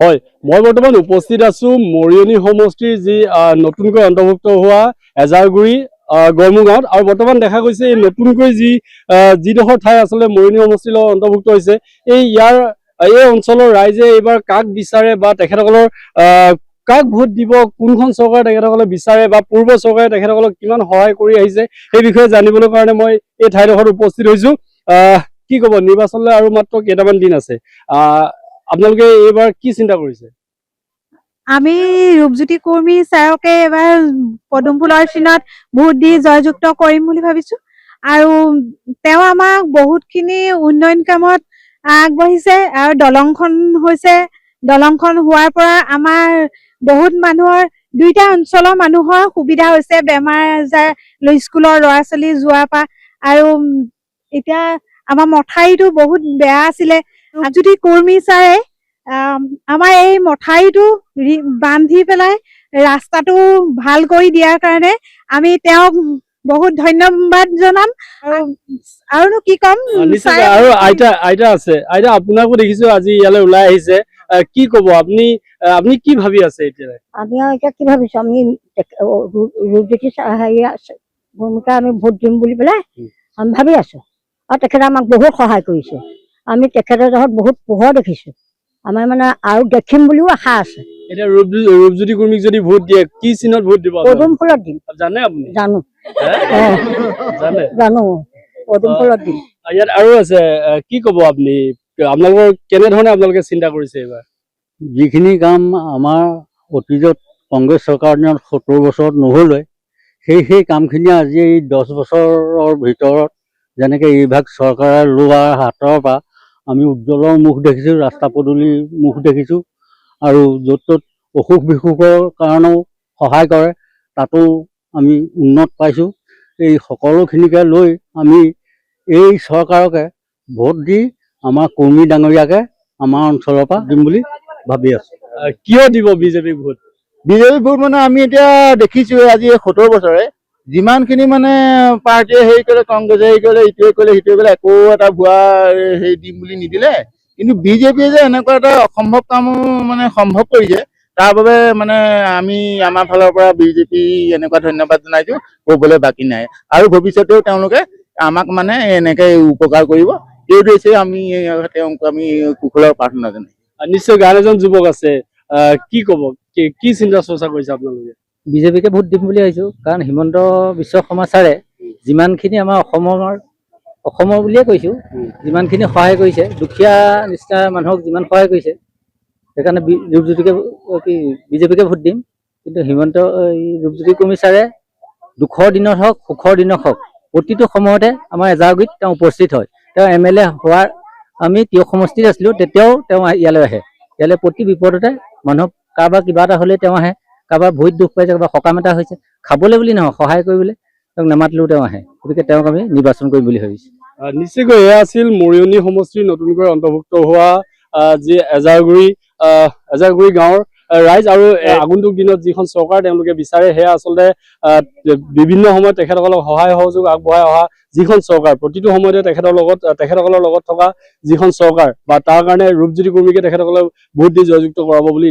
হয়, মই বৰ্তমান উপস্থিত আছো মৰিয়নি সমষ্টিৰ যি নতুনকৈ অন্তৰ্ভুক্ত হোৱা এজাৰগুৰি গড়মূৰ গাঁৱত। আৰু বৰ্তমান দেখা গৈছে এই নতুনকৈ যিডোখৰ ঠাই আচলতে মৰিয়নি সমষ্টিৰ লগত অন্তৰ্ভুক্ত হৈছে, এই অঞ্চলৰ ৰাইজে এইবাৰ কাক বিচাৰে বা তেখেতসকলৰ কাক ভোট দিব, কোনখন চৰকাৰে তেখেতসকলে বিচাৰে বা পূৰ্ব চৰকাৰে তেখেতসকলক কিমান সহায় কৰি আহিছে, সেই বিষয়ে জানিবলৈ কাৰণে মই এই ঠাইডোখৰত উপস্থিত হৈছো। কি ক'ব, নিৰ্বাচনলৈ আৰু মাত্ৰ কেইটামান দিন আছে, আপোনালোকে এইবাৰ কি চিন্তা কৰিছে? আমি ৰূপজ্যোতি কুৰ্মী ছাৰকে এবাৰ পদুম ফুলৰ চিনত ভোট দি জয়যুক্ত কৰিম বুলি ভাবিছো। আৰু তেওঁ আমাক বহুতখিনি উন্নয়ন কামত আগবাঢ়িছে আৰু দলংখন হৈছে। দলংখন হোৱাৰ পৰা আমাৰ বহুত মানুহৰ দুইটা অঞ্চলৰ মানুহৰ সুবিধা হৈছে, বেমাৰ আজাৰ স্কুলৰ ল'ৰা ছোৱালী যোৱাৰ পৰা। আৰু এতিয়া আমাৰ মথাউৰিটো বহুত বেয়া আছিলে। ৰূপজ্যোতি কুৰ্মী ছাৰে আমাৰ এই মথাউৰিটো বান্ধি পেলাই ৰাস্তাটো ভাল কৰি দিয়াৰ কাৰণে আমি তেওঁক বহুত ধন্যবাদ জনাম। আৰুনো কি ক'ম। আৰু আইতা আছে, আইতা আপোনাকো দেখিছো আজি ইয়ালৈ ওলাই আহিছে, কি ক'ব আপুনি? আপুনি কি ভাবি আছে এতিয়া? আমি এতিয়া কি ভাবিছো, আমি ৰূপজ্যোতি ভূমিকা আমি ভোট দিম বুলি পেলাই আমি ভাবি আছো। আৰু তেখেতে আমাক বহুত সহায় কৰিছে। আমি তেখেতৰ জহত বহুত পোহৰ দেখিছো। আমাৰ মানে আৰু দেখিম বুলিও আশা আছে। এতিয়া ৰূপজ্যোতি কুৰ্মীক যদি ভোট দিয়ে, কি চিহ্নত ভোট দিব? পদুম ফুলত দিম। জানে আপুনি? জানো, জানে, জানো, পদুম ফুলত দিম। ইয়াত আৰু আছে, কি ক'ব আপুনি? আপোনালোকৰ কেনেধৰণে আপোনালোকে চিন্তা কৰিছে এইবাৰ? যিখিনি কাম আমাৰ অতীজত কংগ্ৰেছ চৰকাৰৰ দিনত 70 বছৰত নহ'লে, সেই কামখিনি আজি এই 10 বছৰৰ ভিতৰত যেনেকৈ এইভাগ চৰকাৰে লোৱাৰ হাতৰ পৰা আমি উজ্জ্বলৰ মুখ দেখিছোঁ, ৰাস্তা পদূলিৰ মুখ দেখিছোঁ। আৰু য'ত ত'ত অসুখ বিসুখৰ কাৰণেও সহায় কৰে, তাতো আমি উন্নত পাইছোঁ। এই সকলোখিনিকে লৈ আমি এই চৰকাৰকে ভোট দি আমাৰ কৰ্মী ডাঙৰীয়াকে আমাৰ অঞ্চলৰ পৰা দিম বুলি ভাবি আছো। কিয় দিব বিজেপিক ভোট? বিজেপি ভোট মানে আমি এতিয়া দেখিছো আজি 70 বছৰে যিমানখিনি মানে পাৰ্টীয়ে হেৰি কৰে, কংগ্ৰেছে হেৰি কৰিলে, ইটোৱে কৰিলে সিটোৱে কৰিলে, একো এটা ভুৱা হেৰি দিম বুলি নিদিলে। কিন্তু বিজেপিয়ে যে এনেকুৱা এটা অসম্ভৱ কামো মানে সম্ভৱ কৰিছে, তাৰ বাবে মানে আমি আমাৰ ফালৰ পৰা বিজেপি এনেকুৱা ধন্যবাদ জনাইছো, ক'বলৈ বাকী নাই। আৰু ভৱিষ্যতেও তেওঁলোকে আমাক মানে এনেকে উপকাৰ কৰিব, এই উদ্দেশ্যে আমি তেওঁক আমি কুশলৰ প্ৰাৰ্থনা জনাই। নিশ্চয় গান এজন যুৱক আছে, কি ক'ব, কি চিন্তা চৰ্চা কৰিছে আপোনালোকে? বিজেপিকে ভোট দিম বুলি ভাবিছো, কাৰণ হিমন্ত বিশ্ব শৰ্মা ছাৰে যিমানখিনি আমাৰ অসমৰ বুলিয়ে কৈছো, যিমানখিনি সহায় কৰিছে, দুখীয়া নিচিনা মানুহক যিমান সহায় কৰিছে, সেইকাৰণে বিজেপিকে ভোট দিম। কিন্তু ৰূপজ্যোতি কুৰ্মী ছাৰে দুখৰ দিনত হওক সুখৰ দিনত হওক প্ৰতিটো সময়তে আমাৰ এজাৰগুৰিত তেওঁ উপস্থিত হয়। তেওঁ MLA হোৱাৰ আমি তিয়ক সমষ্টিত আছিলো, তেতিয়াও তেওঁ ইয়ালৈ আহে। ইয়ালৈ প্ৰতি বিপদতে মানুহক কাৰোবাৰ কিবা এটা হ'লে তেওঁ আহে, কাৰোবাৰ ভৰিত দুখ পাইছে, কাৰোবাৰ সকাম এটা হৈছে, খাবলৈ বুলি নহয় সহায় কৰিবলৈ তেওঁক নামাতিলেও তেওঁ আহে। গতিকে তেওঁক আমি নিৰ্বাচন কৰিম বুলি ভাবিছোঁ। নিশ্চয়কৈ এয়া আছিল মৰিয়নি সমষ্টিৰ নতুনকৈ অন্তৰ্ভুক্ত হোৱা যি এজাৰগুৰি গাঁৱৰ ৰাইজ। আৰু আগন্তুক দিনত যিখন চৰকাৰ তেওঁলোকে বিচাৰে, সেয়া আচলতে বিভিন্ন সময়ত তেখেতসকলক সহায় সহযোগ আগবঢ়াই অহা যিখন চৰকাৰ, প্ৰতিটো সময়তে তেখেতসকলৰ লগত থকা যিখন চৰকাৰ, বা তাৰ কাৰণে ৰূপজ্যোতি কুৰ্মীকে তেখেতসকলে ভোট দি জয়যুক্ত কৰাব বুলি